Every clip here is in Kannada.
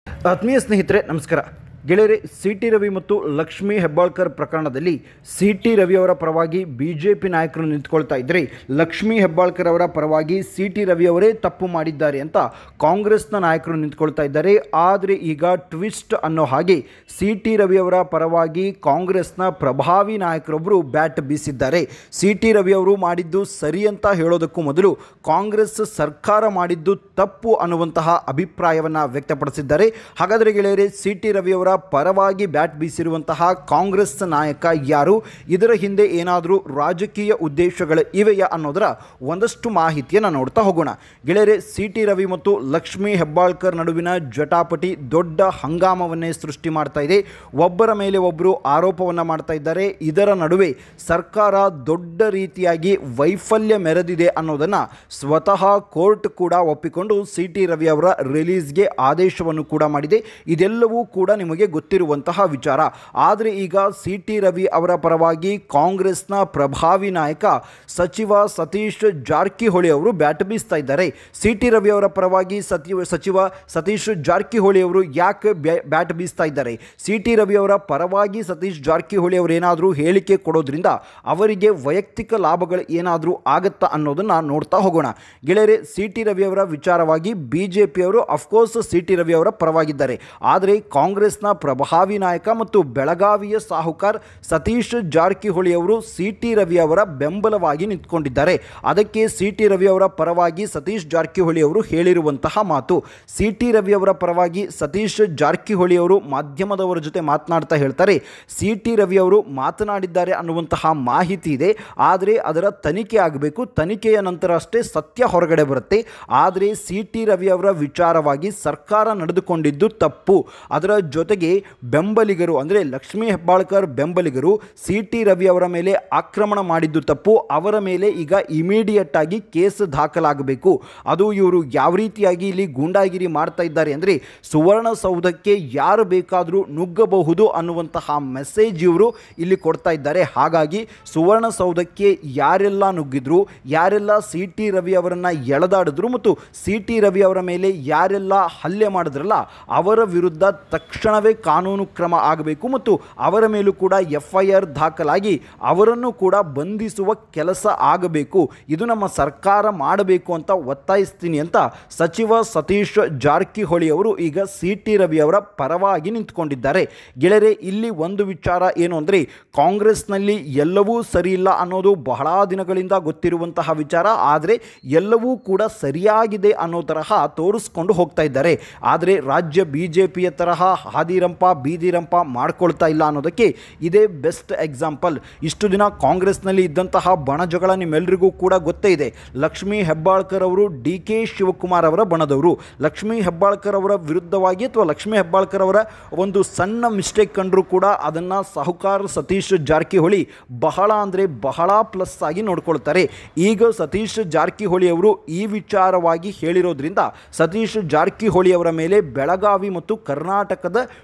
ಆತ್ಮೀಯ ಸ್ನೇಹಿತರೆ ನಮಸ್ಕಾರ. ಗೆಳೆಯರೆ, ಸಿ.ಟಿ. ರವಿ ಮತ್ತು ಲಕ್ಷ್ಮೀ ಹೆಬ್ಬಾಳ್ಕರ್ ಪ್ರಕರಣದಲ್ಲಿ ಸಿ.ಟಿ. ರವಿಯವರ ಪರವಾಗಿ ಬಿಜೆಪಿ ನಾಯಕರು ನಿಂತ್ಕೊಳ್ತಾ ಇದ್ದರೆ, ಲಕ್ಷ್ಮೀ ಹೆಬ್ಬಾಳ್ಕರ್ ಅವರ ಪರವಾಗಿ ಸಿ.ಟಿ. ರವಿಯವರೇ ತಪ್ಪು ಮಾಡಿದ್ದಾರೆ ಅಂತ ಕಾಂಗ್ರೆಸ್ನ ನಾಯಕರು ನಿಂತ್ಕೊಳ್ತಾ ಇದ್ದಾರೆ. ಆದರೆ ಈಗ ಟ್ವಿಸ್ಟ್ ಅನ್ನೋ ಹಾಗೆ ಸಿ.ಟಿ. ರವಿಯವರ ಪರವಾಗಿ ಕಾಂಗ್ರೆಸ್ನ ಪ್ರಭಾವಿ ನಾಯಕರೊಬ್ಬರು ಬ್ಯಾಟ್ ಬೀಸಿದ್ದಾರೆ. ಸಿ.ಟಿ. ರವಿಯವರು ಮಾಡಿದ್ದು ಸರಿ ಅಂತ ಹೇಳೋದಕ್ಕೂ ಮೊದಲು ಕಾಂಗ್ರೆಸ್ ಸರ್ಕಾರ ಮಾಡಿದ್ದು ತಪ್ಪು ಅನ್ನುವಂತಹ ಅಭಿಪ್ರಾಯವನ್ನು ವ್ಯಕ್ತಪಡಿಸಿದ್ದಾರೆ. ಹಾಗಾದರೆ ಗೆಳೆಯರೆ, ಸಿ.ಟಿ. ರವಿಯವರ ಪರವಾಗಿ ಬ್ಯಾಟ್ ಬೀಸಿರುವಂತಹ ಕಾಂಗ್ರೆಸ್ ನಾಯಕ ಯಾರು? ಇದರ ಹಿಂದೆ ಏನಾದರೂ ರಾಜಕೀಯ ಉದ್ದೇಶಗಳು ಇವೆಯಾ ಅನ್ನೋದರ ಒಂದಷ್ಟು ಮಾಹಿತಿಯನ್ನು ನೋಡ್ತಾ ಹೋಗೋಣ. ಗೆಳೆಯರೆ, ಸಿ.ಟಿ. ರವಿ ಮತ್ತು ಲಕ್ಷ್ಮೀ ಹೆಬ್ಬಾಳ್ಕರ್ ನಡುವಿನ ಜಟಾಪಟಿ ದೊಡ್ಡ ಹಂಗಾಮವನ್ನೇ ಸೃಷ್ಟಿ ಮಾಡ್ತಾ ಇದೆ. ಒಬ್ಬರ ಮೇಲೆ ಒಬ್ಬರು ಆರೋಪವನ್ನು ಮಾಡ್ತಾ ಇದ್ದಾರೆ. ಇದರ ನಡುವೆ ಸರ್ಕಾರ ದೊಡ್ಡ ರೀತಿಯಾಗಿ ವೈಫಲ್ಯ ಮೆರೆದಿದೆ ಅನ್ನೋದನ್ನು ಸ್ವತಃ ಕೋರ್ಟ್ ಕೂಡ ಒಪ್ಪಿಕೊಂಡು ಸಿ.ಟಿ. ರವಿ ಅವರ ರಿಲೀಸ್ಗೆ ಆದೇಶವನ್ನು ಕೂಡ ಮಾಡಿದೆ. ಇದೆಲ್ಲವೂ ಕೂಡ ನಿಮಗೆ ಗೊತ್ತಿರುವಂತಹ ವಿಚಾರ. ಆದರೆ ಈಗ ಸಿ.ಟಿ. ರವಿ ಅವರ ಪರವಾಗಿ ಕಾಂಗ್ರೆಸ್ನ ಪ್ರಭಾವಿ ನಾಯಕ ಸಚಿವ ಸತೀಶ್ ಜಾರಕಿಹೊಳಿ ಅವರು ಬ್ಯಾಟ್ ಬೀಸ್ತಾ ಇದ್ದಾರೆ. ಸಿ.ಟಿ. ರವಿ ಅವರ ಪರವಾಗಿ ಸಚಿವ ಸತೀಶ್ ಜಾರಕಿಹೊಳಿ ಅವರು ಯಾಕೆ ಬ್ಯಾಟ್ ಬೀಸ್ತಾ ಇದ್ದಾರೆ? ಸಿ.ಟಿ. ರವಿ ಅವರ ಪರವಾಗಿ ಸತೀಶ್ ಜಾರಕಿಹೊಳಿ ಅವರು ಏನಾದರೂ ಹೇಳಿಕೆ ಕೊಡೋದ್ರಿಂದ ಅವರಿಗೆ ವೈಯಕ್ತಿಕ ಲಾಭಗಳು ಏನಾದರೂ ಆಗುತ್ತಾ ಅನ್ನೋದನ್ನು ನೋಡ್ತಾ ಹೋಗೋಣ. ಗೆಳೆಯರೆ, ಸಿ.ಟಿ. ರವಿ ಅವರ ವಿಚಾರವಾಗಿ ಬಿಜೆಪಿಯವರು ಅಫ್ಕೋರ್ಸ್ ಸಿ.ಟಿ. ರವಿ ಅವರ ಪರವಾಗಿದ್ದಾರೆ. ಆದರೆ ಕಾಂಗ್ರೆಸ್ನ ಪ್ರಭಾವಿ ನಾಯಕ ಮತ್ತು ಬೆಳಗಾವಿಯ ಸಾಹುಕಾರ್ ಸತೀಶ್ ಜಾರಕಿಹೊಳಿ ಅವರು ಸಿ.ಟಿ. ರವಿ ಅವರ ಬೆಂಬಲವಾಗಿ ನಿಂತ್ಕೊಂಡಿದ್ದಾರೆ. ಅದಕ್ಕೆ ಸಿ.ಟಿ. ರವಿ ಅವರ ಪರವಾಗಿ ಸತೀಶ್ ಜಾರಕಿಹೊಳಿ ಅವರು ಹೇಳಿರುವಂತಹ ಮಾತು. ಸಿ.ಟಿ. ರವಿ ಅವರ ಪರವಾಗಿ ಸತೀಶ್ ಜಾರಕಿಹೊಳಿ ಅವರು ಮಾಧ್ಯಮದವರ ಜೊತೆ ಮಾತನಾಡ್ತಾ ಹೇಳ್ತಾರೆ, ಸಿ.ಟಿ. ರವಿ ಅವರು ಮಾತನಾಡಿದ್ದಾರೆ ಅನ್ನುವಂತಹ ಮಾಹಿತಿ ಇದೆ, ಆದರೆ ಅದರ ತನಿಖೆ ಆಗಬೇಕು. ತನಿಖೆಯ ನಂತರ ಅಷ್ಟೇ ಸತ್ಯ ಹೊರಗಡೆ ಬರುತ್ತೆ. ಆದರೆ ಸಿ.ಟಿ. ರವಿ ಅವರ ವಿಚಾರವಾಗಿ ಸರ್ಕಾರ ನಡೆದುಕೊಂಡಿದ್ದು ತಪ್ಪು. ಅದರ ಜೊತೆಗೆ ಬೆಂಬಲಿಗರು ಅಂದರೆ ಲಕ್ಷ್ಮೀ ಹೆಬ್ಬಾಳ್ಕರ್ ಬೆಂಬಲಿಗರು ಸಿ.ಟಿ. ರವಿ ಅವರ ಮೇಲೆ ಆಕ್ರಮಣ ಮಾಡಿದ್ದು ತಪ್ಪು. ಅವರ ಮೇಲೆ ಈಗ ಇಮಿಡಿಯೇಟ್ ಆಗಿ ಕೇಸ್ ದಾಖಲಾಗಬೇಕು. ಅದು ಇವರು ಯಾವ ರೀತಿಯಾಗಿ ಇಲ್ಲಿ ಗೂಂಡಾಗಿರಿ ಮಾಡ್ತಾ ಇದ್ದಾರೆ ಅಂದರೆ, ಸುವರ್ಣಸೌಧಕ್ಕೆ ಯಾರು ಬೇಕಾದರೂ ನುಗ್ಗಬಹುದು ಅನ್ನುವಂತಹ ಮೆಸೇಜ್ ಇವರು ಇಲ್ಲಿ ಕೊಡ್ತಾ ಇದ್ದಾರೆ. ಹಾಗಾಗಿ ಸುವರ್ಣಸೌಧಕ್ಕೆ ಯಾರೆಲ್ಲ ನುಗ್ಗಿದ್ರು, ಯಾರೆಲ್ಲ ಸಿ.ಟಿ. ರವಿ ಅವರನ್ನು ಎಳೆದಾಡಿದ್ರು ಮತ್ತು ಸಿ.ಟಿ. ರವಿ ಅವರ ಮೇಲೆ ಯಾರೆಲ್ಲ ಹಲ್ಲೆ ಮಾಡಿದ್ರಲ್ಲ ಅವರ ವಿರುದ್ಧ ತಕ್ಷಣವೇ ಕಾನೂನು ಕ್ರಮ ಆಗಬೇಕು ಮತ್ತು ಅವರ ಮೇಲೂ ಕೂಡ FIR ದಾಖಲಾಗಿ ಅವರನ್ನು ಕೂಡ ಬಂಧಿಸುವ ಕೆಲಸ ಆಗಬೇಕು. ಇದು ನಮ್ಮ ಸರ್ಕಾರ ಮಾಡಬೇಕು ಅಂತ ಒತ್ತಾಯಿಸ್ತೀನಿ ಅಂತ ಸಚಿವ ಸತೀಶ್ ಜಾರಕಿಹೊಳಿ ಅವರು ಈಗ ಸಿ.ಟಿ. ರವಿ ಅವರ ಪರವಾಗಿ ನಿಂತುಕೊಂಡಿದ್ದಾರೆ. ಗೆಳೆಯರೆ, ಇಲ್ಲಿ ಒಂದು ವಿಚಾರ ಏನು ಅಂದರೆ, ಕಾಂಗ್ರೆಸ್ನಲ್ಲಿ ಎಲ್ಲವೂ ಸರಿ ಇಲ್ಲ ಅನ್ನೋದು ಬಹಳ ದಿನಗಳಿಂದ ಗೊತ್ತಿರುವಂತಹ ವಿಚಾರ. ಆದರೆ ಎಲ್ಲವೂ ಕೂಡ ಸರಿಯಾಗಿದೆ ಅನ್ನೋ ತರಹ ತೋರಿಸ್ಕೊಂಡು ಹೋಗ್ತಾ ಇದ್ದಾರೆ. ಆದರೆ ರಾಜ್ಯ ಬಿಜೆಪಿಯ ತರಹ ಹಾದಿರಂಪ ಬೀದಿರಂಪ ಮಾಡ್ಕೊಳ್ತಾ ಇಲ್ಲ ಅನ್ನೋದಕ್ಕೆ ಇದೇ ಬೆಸ್ಟ್ ಎಕ್ಸಾಂಪಲ್. ಇಷ್ಟು ದಿನ ಕಾಂಗ್ರೆಸ್ನಲ್ಲಿ ಇದ್ದಂತಹ ಬಣಜಗಳ ನಿಮ್ಮೆಲ್ಲರಿಗೂ ಕೂಡ ಗೊತ್ತೇ ಇದೆ. ಲಕ್ಷ್ಮೀ ಹೆಬ್ಬಾಳ್ಕರ್ ಅವರು DK ಶಿವಕುಮಾರ್ ಅವರ ಬಣದವರು. ಲಕ್ಷ್ಮೀ ಹೆಬ್ಬಾಳ್ಕರ್ ಅವರ ವಿರುದ್ಧವಾಗಿ ಅಥವಾ ಲಕ್ಷ್ಮೀ ಹೆಬ್ಬಾಳ್ಕರ್ ಅವರ ಒಂದು ಸಣ್ಣ ಮಿಸ್ಟೇಕ್ ಕಂಡರೂ ಕೂಡ ಅದನ್ನು ಸಾಹುಕಾರ್ ಸತೀಶ್ ಜಾರಕಿಹೊಳಿ ಬಹಳ ಅಂದರೆ ಬಹಳ ಪ್ಲಸ್ ಆಗಿ ನೋಡ್ಕೊಳ್ತಾರೆ. ಈಗ ಸತೀಶ್ ಜಾರಕಿಹೊಳಿ ಅವರು ಈ ವಿಚಾರವಾಗಿ ಹೇಳಿರೋದ್ರಿಂದ ಸತೀಶ್ ಜಾರಕಿಹೊಳಿ ಅವರ ಮೇಲೆ ಬೆಳಗಾವಿ ಮತ್ತು ಕರ್ನಾಟಕದ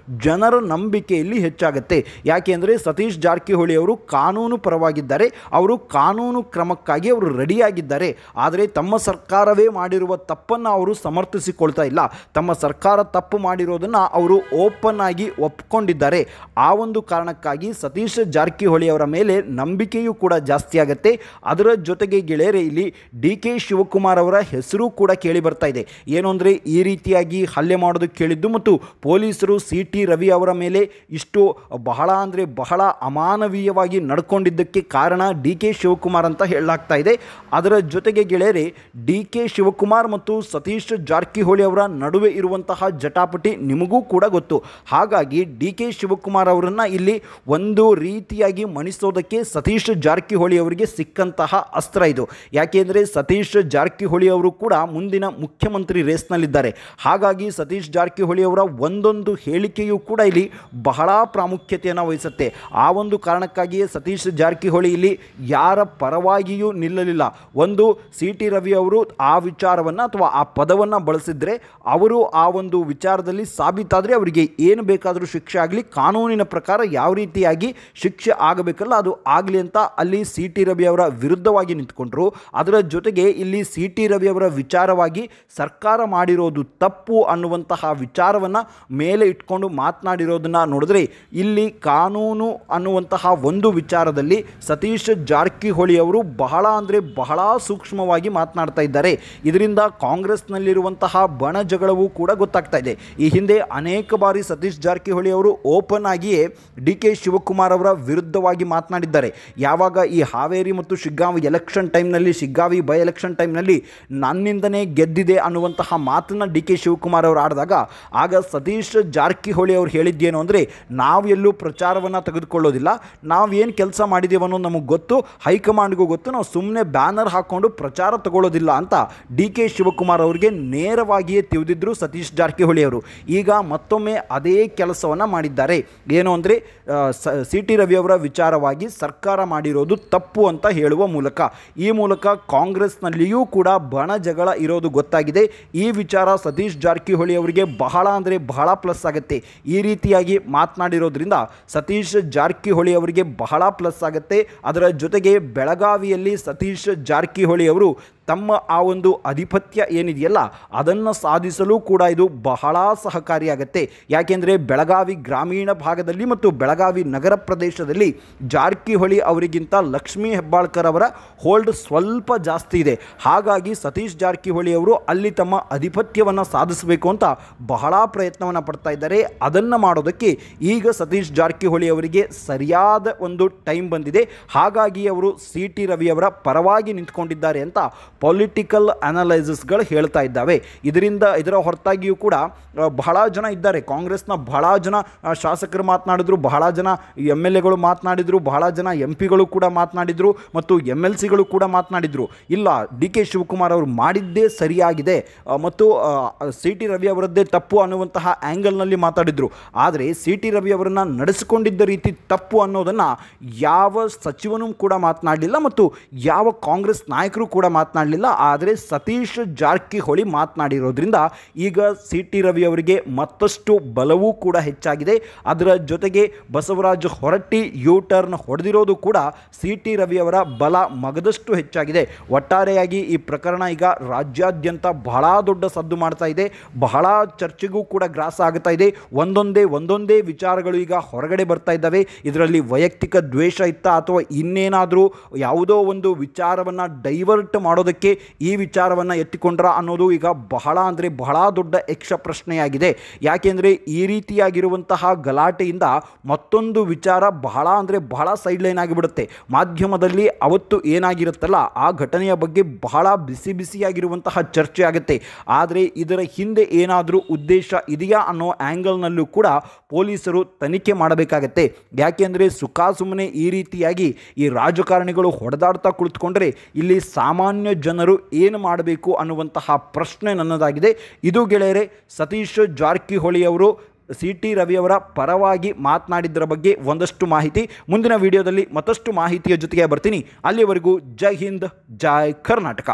ಜನರ ನಂಬಿಕೆಯಲ್ಲಿ ಹೆಚ್ಚಾಗುತ್ತೆ. ಯಾಕೆಂದರೆ ಸತೀಶ್ ಜಾರಕಿಹೊಳಿ ಅವರು ಕಾನೂನು ಪರವಾಗಿದ್ದಾರೆ. ಅವರು ಕಾನೂನು ಕ್ರಮಕ್ಕಾಗಿ ಅವರು ರೆಡಿಯಾಗಿದ್ದಾರೆ. ಆದರೆ ತಮ್ಮ ಸರ್ಕಾರವೇ ಮಾಡಿರುವ ತಪ್ಪನ್ನು ಅವರು ಸಮರ್ಥಿಸಿಕೊಳ್ತಾ ಇಲ್ಲ. ತಮ್ಮ ಸರ್ಕಾರ ತಪ್ಪು ಮಾಡಿರೋದನ್ನು ಅವರು ಓಪನ್ ಆಗಿ ಒಪ್ಕೊಂಡಿದ್ದಾರೆ. ಆ ಒಂದು ಕಾರಣಕ್ಕಾಗಿ ಸತೀಶ್ ಜಾರಕಿಹೊಳಿ ಅವರ ಮೇಲೆ ನಂಬಿಕೆಯೂ ಕೂಡ ಜಾಸ್ತಿ ಆಗುತ್ತೆ. ಅದರ ಜೊತೆಗೆ ಗೆಳೆಯರೆ, ಇಲ್ಲಿ DK ಶಿವಕುಮಾರ್ ಅವರ ಹೆಸರು ಕೂಡ ಕೇಳಿ ಬರ್ತಾ ಇದೆ. ಏನು ಅಂದರೆ, ಈ ರೀತಿಯಾಗಿ ಹಲ್ಲೆ ಮಾಡೋದಕ್ಕೆ ಕೇಳಿದ್ದು ಮತ್ತು ಪೊಲೀಸರು ಸಿ.ಟಿ. ರವಿ ಅವರ ಮೇಲೆ ಇಷ್ಟು ಬಹಳ ಅಂದರೆ ಬಹಳ ಅಮಾನವೀಯವಾಗಿ ನಡ್ಕೊಂಡಿದ್ದಕ್ಕೆ ಕಾರಣ DK ಶಿವಕುಮಾರ್ ಅಂತ ಹೇಳಲಾಗ್ತಾ ಇದೆ. ಅದರ ಜೊತೆಗೆ ಗೆಳೆಯರೆ, DK ಶಿವಕುಮಾರ್ ಮತ್ತು ಸತೀಶ್ ಜಾರಕಿಹೊಳಿ ಅವರ ನಡುವೆ ಇರುವಂತಹ ಜಟಾಪಟಿ ನಿಮಗೂ ಕೂಡ ಗೊತ್ತು. ಹಾಗಾಗಿ DK ಶಿವಕುಮಾರ್ ಅವರನ್ನು ಇಲ್ಲಿ ಒಂದು ರೀತಿಯಾಗಿ ಮಣಿಸೋದಕ್ಕೆ ಸತೀಶ್ ಜಾರಕಿಹೊಳಿ ಅವರಿಗೆ ಸಿಕ್ಕಂತಹ ಅಸ್ತ್ರ ಇದು. ಯಾಕೆಂದರೆ ಸತೀಶ್ ಜಾರಕಿಹೊಳಿ ಅವರು ಕೂಡ ಮುಂದಿನ ಮುಖ್ಯಮಂತ್ರಿ ರೇಸ್ನಲ್ಲಿದ್ದಾರೆ. ಹಾಗಾಗಿ ಸತೀಶ್ ಜಾರಕಿಹೊಳಿ ಅವರ ಒಂದೊಂದು ಹೇಳಿಕೆ ಆಯ್ಕೆಯೂ ಕೂಡ ಇಲ್ಲಿ ಬಹಳ ಪ್ರಾಮುಖ್ಯತೆಯನ್ನು ವಹಿಸುತ್ತೆ. ಆ ಒಂದು ಕಾರಣಕ್ಕಾಗಿಯೇ ಸತೀಶ್ ಜಾರಕಿಹೊಳಿ ಇಲ್ಲಿ ಯಾರ ಪರವಾಗಿಯೂ ನಿಲ್ಲಲಿಲ್ಲ. ಒಂದು ಸಿ ಟಿ ರವಿ ಅವರು ಆ ವಿಚಾರವನ್ನು ಅಥವಾ ಆ ಪದವನ್ನು ಬಳಸಿದರೆ ಅವರು ಆ ಒಂದು ವಿಚಾರದಲ್ಲಿ ಸಾಬೀತಾದರೆ ಅವರಿಗೆ ಏನು ಬೇಕಾದರೂ ಶಿಕ್ಷೆ ಆಗಲಿ, ಕಾನೂನಿನ ಪ್ರಕಾರ ಯಾವ ರೀತಿಯಾಗಿ ಶಿಕ್ಷೆ ಆಗಬೇಕಲ್ಲ ಅದು ಆಗಲಿ ಅಂತ ಅಲ್ಲಿ ಸಿ ಟಿ ರವಿ ಅವರ ವಿರುದ್ಧವಾಗಿ ನಿಂತ್ಕೊಂಡ್ರು. ಅದರ ಜೊತೆಗೆ ಇಲ್ಲಿ ಸಿ ಟಿ ರವಿ ಅವರ ವಿಚಾರವಾಗಿ ಸರ್ಕಾರ ಮಾಡಿರೋದು ತಪ್ಪು ಅನ್ನುವಂತಹ ವಿಚಾರವನ್ನು ಮೇಲೆ ಇಟ್ಕೊಂಡು ಮಾತನಾಡಿರೋದನ್ನು ನೋಡಿದ್ರೆ ಇಲ್ಲಿ ಕಾನೂನು ಅನ್ನುವಂತಹ ಒಂದು ವಿಚಾರದಲ್ಲಿ ಸತೀಶ್ ಜಾರಕಿಹೊಳಿ ಅವರು ಬಹಳ ಅಂದರೆ ಬಹಳ ಸೂಕ್ಷ್ಮವಾಗಿ ಮಾತನಾಡ್ತಾ ಇದ್ದಾರೆ. ಇದರಿಂದ ಕಾಂಗ್ರೆಸ್ನಲ್ಲಿರುವಂತಹ ಬಣ ಜಗಳವೂ ಕೂಡ ಗೊತ್ತಾಗ್ತಾ ಇದೆ. ಈ ಹಿಂದೆ ಅನೇಕ ಬಾರಿ ಸತೀಶ್ ಜಾರಕಿಹೊಳಿ ಅವರು ಓಪನ್ ಆಗಿಯೇ ಡಿ ಕೆ ಶಿವಕುಮಾರ್ ಅವರ ವಿರುದ್ಧವಾಗಿ ಮಾತನಾಡಿದ್ದಾರೆ. ಯಾವಾಗ ಈ ಹಾವೇರಿ ಮತ್ತು ಶಿಗ್ಗಾಂವಿ ಎಲೆಕ್ಷನ್ ಟೈಮ್ನಲ್ಲಿ, ಶಿಗ್ಗಾಂವಿ ಬೈ ಎಲೆಕ್ಷನ್ ಟೈಮ್ನಲ್ಲಿ ನನ್ನಿಂದನೇ ಗೆದ್ದಿದೆ ಅನ್ನುವಂತಹ ಮಾತನ್ನು ಡಿ ಕೆ ಶಿವಕುಮಾರ್ ಅವರು ಆಡಿದಾಗ ಆಗ ಸತೀಶ್ ಜಾರಕಿಹೊಳಿ ಅವರು ಹೇಳಿದ್ದೇನು ಅಂದರೆ, ನಾವೆಲ್ಲೂ ಪ್ರಚಾರವನ್ನು ತೆಗೆದುಕೊಳ್ಳೋದಿಲ್ಲ, ನಾವೇನು ಕೆಲಸ ಮಾಡಿದ್ದೇವೆ ಅನ್ನೋದು ನಮಗೆ ಗೊತ್ತು, ಹೈಕಮಾಂಡ್ಗೂ ಗೊತ್ತು, ನಾವು ಸುಮ್ಮನೆ ಬ್ಯಾನರ್ ಹಾಕ್ಕೊಂಡು ಪ್ರಚಾರ ತಗೊಳ್ಳೋದಿಲ್ಲ ಅಂತ ಡಿ ಕೆ ಶಿವಕುಮಾರ್ ಅವರಿಗೆ ನೇರವಾಗಿಯೇ ತಿಳಿದಿದ್ದರು ಸತೀಶ್ ಜಾರಕಿಹೊಳಿ ಅವರು. ಈಗ ಮತ್ತೊಮ್ಮೆ ಅದೇ ಕೆಲಸವನ್ನು ಮಾಡಿದ್ದಾರೆ. ಏನು ಅಂದರೆ ಸಿ ಟಿ ರವಿ ಅವರ ವಿಚಾರವಾಗಿ ಸರ್ಕಾರ ಮಾಡಿರೋದು ತಪ್ಪು ಅಂತ ಹೇಳುವ ಮೂಲಕ, ಈ ಮೂಲಕ ಕಾಂಗ್ರೆಸ್ನಲ್ಲಿಯೂ ಕೂಡ ಬಣ ಜಗಳ ಇರೋದು ಗೊತ್ತಾಗಿದೆ. ಈ ವಿಚಾರ ಸತೀಶ್ ಜಾರಕಿಹೊಳಿ ಅವರಿಗೆ ಬಹಳ ಅಂದರೆ ಬಹಳ ಪ್ಲಸ್ ಆಗುತ್ತೆ. ಈ ರೀತಿಯಾಗಿ ಮಾತನಾಡಿರೋದ್ರಿಂದ ಸತೀಶ್ ಜಾರಕಿಹೊಳಿ ಅವರಿಗೆ ಬಹಳ ಪ್ಲಸ್ ಆಗುತ್ತೆ. ಅದರ ಜೊತೆಗೆ ಬೆಳಗಾವಿಯಲ್ಲಿ ಸತೀಶ್ ಜಾರಕಿಹೊಳಿ ಅವರು ತಮ್ಮ ಆ ಒಂದು ಆಧಿಪತ್ಯ ಏನಿದೆಯಲ್ಲ ಅದನ್ನು ಸಾಧಿಸಲು ಕೂಡ ಇದು ಬಹಳ ಸಹಕಾರಿಯಾಗುತ್ತೆ. ಯಾಕೆಂದರೆ ಬೆಳಗಾವಿ ಗ್ರಾಮೀಣ ಭಾಗದಲ್ಲಿ ಮತ್ತು ಬೆಳಗಾವಿ ನಗರ ಪ್ರದೇಶದಲ್ಲಿ ಜಾರಕಿಹೊಳಿ ಅವರಿಗಿಂತ ಲಕ್ಷ್ಮೀ ಹೆಬ್ಬಾಳ್ಕರ್ ಅವರ ಹೋಲ್ಡ್ ಸ್ವಲ್ಪ ಜಾಸ್ತಿ ಇದೆ. ಹಾಗಾಗಿ ಸತೀಶ್ ಜಾರಕಿಹೊಳಿ ಅವರು ಅಲ್ಲಿ ತಮ್ಮ ಆಧಿಪತ್ಯವನ್ನು ಸಾಧಿಸಬೇಕು ಅಂತ ಬಹಳ ಪ್ರಯತ್ನವನ್ನು ಪಡ್ತಾ ಇದ್ದಾರೆ. ಅದನ್ನು ಮಾಡೋದಕ್ಕೆ ಈಗ ಸತೀಶ್ ಜಾರಕಿಹೊಳಿ ಅವರಿಗೆ ಸರಿಯಾದ ಒಂದು ಟೈಮ್ ಬಂದಿದೆ. ಹಾಗಾಗಿ ಅವರು ಸಿ ಟಿ ರವಿ ಅವರ ಪರವಾಗಿ ನಿಂತ್ಕೊಂಡಿದ್ದಾರೆ ಅಂತ ಪೊಲಿಟಿಕಲ್ ಅನಲೈಸಿಸ್ಗಳು ಹೇಳ್ತಾ ಇದ್ದಾವೆ. ಇದರ ಹೊರತಾಗಿಯೂ ಕೂಡ ಬಹಳ ಜನ ಇದ್ದಾರೆ. ಕಾಂಗ್ರೆಸ್ನ ಬಹಳ ಜನ ಶಾಸಕರು ಮಾತನಾಡಿದ್ರು, ಬಹಳ ಜನ ಎಮ್ ಎಲ್ ಎಗಳು ಮಾತನಾಡಿದರು, ಬಹಳ ಜನ ಎಂ ಪಿಗಳು ಕೂಡ ಮಾತನಾಡಿದರು ಮತ್ತು ಎಮ್ ಎಲ್ ಸಿಗಳು ಕೂಡ ಮಾತನಾಡಿದರು. ಇಲ್ಲ, ಡಿ ಕೆ ಶಿವಕುಮಾರ್ ಅವರು ಮಾಡಿದ್ದೇ ಸರಿಯಾಗಿದೆ ಮತ್ತು ಸಿ ಟಿ ರವಿ ಅವರದ್ದೇ ತಪ್ಪು ಅನ್ನುವಂತಹ ಆ್ಯಂಗಲ್ನಲ್ಲಿ ಮಾತಾಡಿದರು. ಆದರೆ ಸಿ ಟಿ ರವಿ ಅವರನ್ನು ನಡೆಸಿಕೊಂಡಿದ್ದ ರೀತಿ ತಪ್ಪು ಅನ್ನೋದನ್ನು ಯಾವ ಸಚಿವನೂ ಕೂಡ ಮಾತನಾಡಲಿಲ್ಲ ಮತ್ತು ಯಾವ ಕಾಂಗ್ರೆಸ್ ನಾಯಕರು ಕೂಡ ಮಾತನಾಡಲಿಲ್ಲ. ಆದರೆ ಸತೀಶ್ ಜಾರಕಿಹೊಳಿ ಮಾತನಾಡಿರೋದ್ರಿಂದ ಈಗ ಸಿ ಟಿ ರವಿ ಅವರಿಗೆ ಮತ್ತಷ್ಟು ಬಲವೂ ಕೂಡ ಹೆಚ್ಚಾಗಿದೆ. ಅದರ ಜೊತೆಗೆ ಬಸವರಾಜ ಹೊರಟ್ಟಿ ಯೂ ಟರ್ನ್ ಹೊಡೆದಿರೋದು ಕೂಡ ಸಿ ಟಿ ರವಿ ಅವರ ಬಲ ಮಗದಷ್ಟು ಹೆಚ್ಚಾಗಿದೆ. ಒಟ್ಟಾರೆಯಾಗಿ ಈ ಪ್ರಕರಣ ಈಗ ರಾಜ್ಯಾದ್ಯಂತ ಬಹಳ ದೊಡ್ಡ ಸದ್ದು ಮಾಡ್ತಾ ಇದೆ, ಬಹಳ ಚರ್ಚೆಗೂ ಕೂಡ ಗ್ರಾಸ ಆಗ್ತಾ ಇದೆ. ಒಂದೊಂದೇ ವಿಚಾರಗಳು ಈಗ ಹೊರಗಡೆ ಬರ್ತಾ ಇದ್ದಾವೆ. ಇದರಲ್ಲಿ ವೈಯಕ್ತಿಕ ದ್ವೇಷ ಇತ್ತ ಅಥವಾ ಇನ್ನೇನಾದರೂ ಯಾವುದೋ ಒಂದು ವಿಚಾರವನ್ನು ಡೈವರ್ಟ್ ಮಾಡೋದಕ್ಕೆ ಈ ವಿಚಾರವನ್ನು ಎತ್ತಿಕೊಂಡ್ರ ಅನ್ನೋದು ಈಗ ಬಹಳ ಅಂದರೆ ಬಹಳ ದೊಡ್ಡ ಯಕ್ಷ ಪ್ರಶ್ನೆಯಾಗಿದೆ. ಯಾಕೆಂದರೆ ಈ ರೀತಿಯಾಗಿರುವಂತಹ ಗಲಾಟೆಯಿಂದ ಮತ್ತೊಂದು ವಿಚಾರ ಬಹಳ ಅಂದರೆ ಬಹಳ ಸೈಡ್ ಲೈನ್ ಆಗಿಬಿಡುತ್ತೆ. ಮಾಧ್ಯಮದಲ್ಲಿ ಅವತ್ತು ಏನಾಗಿರುತ್ತಲ್ಲ ಆ ಘಟನೆಯ ಬಗ್ಗೆ ಬಹಳ ಬಿಸಿಯಾಗಿರುವಂತಹ ಚರ್ಚೆ ಆಗುತ್ತೆ. ಆದರೆ ಇದರ ಹಿಂದೆ ಏನಾದರೂ ಉದ್ದೇಶ ಇದೆಯಾ ಅನ್ನೋ ಆ್ಯಂಗಲ್ನಲ್ಲೂ ಕೂಡ ಪೊಲೀಸರು ತನಿಖೆ ಮಾಡಬೇಕಾಗತ್ತೆ. ಯಾಕೆಂದರೆ ಸುಮ್ಮನೆ ಈ ರೀತಿಯಾಗಿ ಈ ರಾಜಕಾರಣಿಗಳು ಹೊಡೆದಾಡ್ತಾ ಕುಳಿತುಕೊಂಡ್ರೆ ಇಲ್ಲಿ ಸಾಮಾನ್ಯ ಜನರು ಏನು ಮಾಡಬೇಕು ಅನ್ನುವಂತಹ ಪ್ರಶ್ನೆ ನನ್ನದಾಗಿದೆ. ಇದು ಗೆಳೆಯರೆ ಸತೀಶ್ ಜಾರಕಿಹೊಳಿ ಅವರು ಸಿ ಟಿ ರವಿ ಅವರ ಪರವಾಗಿ ಮಾತನಾಡಿದ್ದರ ಬಗ್ಗೆ ಒಂದಷ್ಟು ಮಾಹಿತಿ. ಮುಂದಿನ ವಿಡಿಯೋದಲ್ಲಿ ಮತ್ತಷ್ಟು ಮಾಹಿತಿಯ ಜೊತೆಗೆ ಬರ್ತೀನಿ. ಅಲ್ಲಿವರೆಗೂ ಜೈ ಹಿಂದ್, ಜೈ ಕರ್ನಾಟಕ.